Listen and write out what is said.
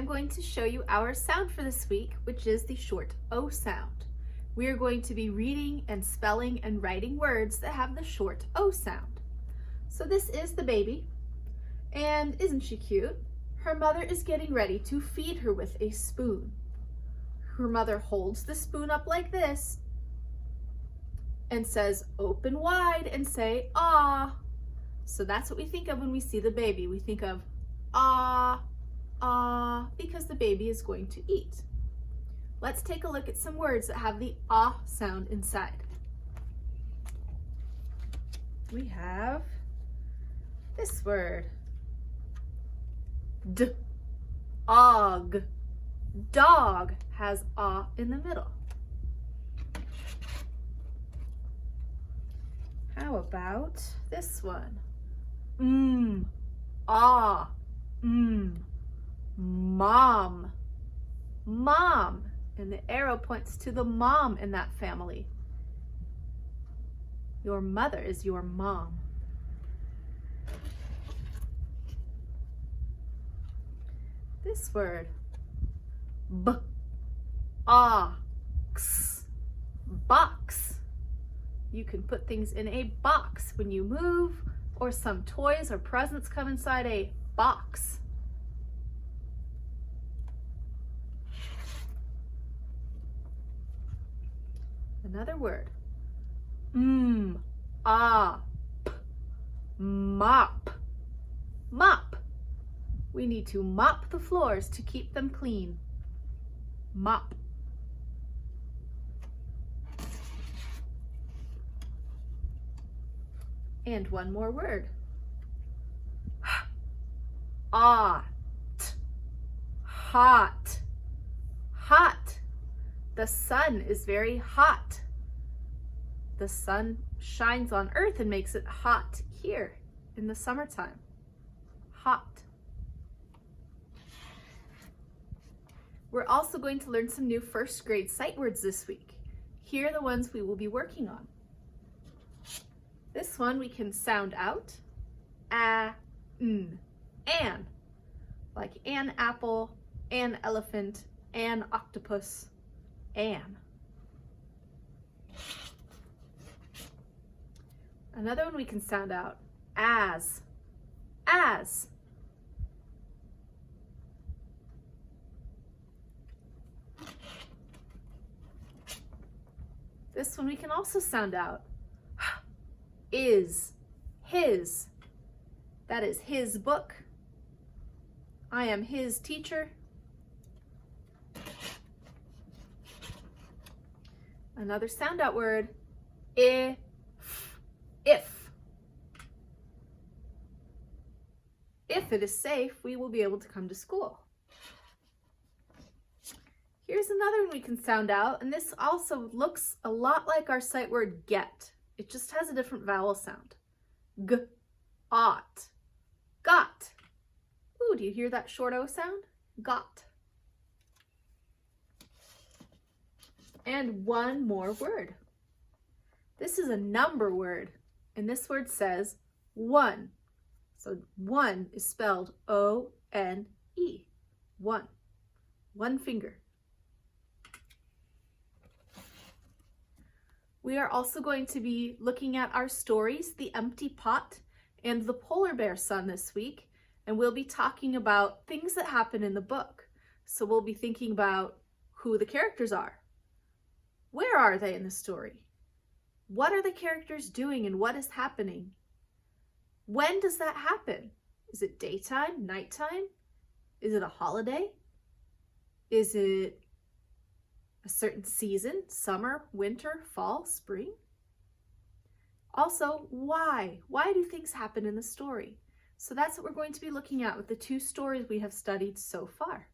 I'm going to show you our sound for this week, which is the short O sound. We are going to be reading and spelling and writing words that have the short O sound. So this is the baby, and isn't she cute? Her mother is getting ready to feed her with a spoon. Her mother holds the spoon up like this and says, open wide and say, ah. So that's what we think of when we see the baby. We think of ah, ah, because the baby is going to eat. Let's take a look at some words that have the ah sound inside. We have this word, og. Dog has ah in the middle. How about this one? Ah, mom. Mom. And the arrow points to the mom in that family. Your mother is your mom. This word, box. Box. You can put things in a box when you move, or some toys or presents come inside a box. Another word, mop. Mop. We need to mop the floors to keep them clean. Mop. And one more word. Hot. Hot. Hot. The sun is very hot. The sun shines on Earth and makes it hot here in the summertime. Hot. We're also going to learn some new first grade sight words this week. Here are the ones we will be working on. This one we can sound out, an, like an apple, an elephant, an octopus, an. Another one we can sound out, as. This one we can also sound out, is, his. That is his book. I am his teacher. Another sound out word, if. If it is safe, we will be able to come to school. Here's another one we can sound out, and this also looks a lot like our sight word get. It just has a different vowel sound. G, ought, got. Ooh, do you hear that short O sound? Got. And one more word. This is a number word, and this word says one. So one is spelled O-N-E. One. One finger. We are also going to be looking at our stories, The Empty Pot and The Polar Bear Son this week, and we'll be talking about things that happen in the book. So we'll be thinking about who the characters are. Where are they in the story? What are the characters doing and what is happening? When does that happen? Is it daytime, nighttime? Is it a holiday? Is it a certain season, summer, winter, fall, spring? Also, why? Why do things happen in the story? So that's what we're going to be looking at with the two stories we have studied so far.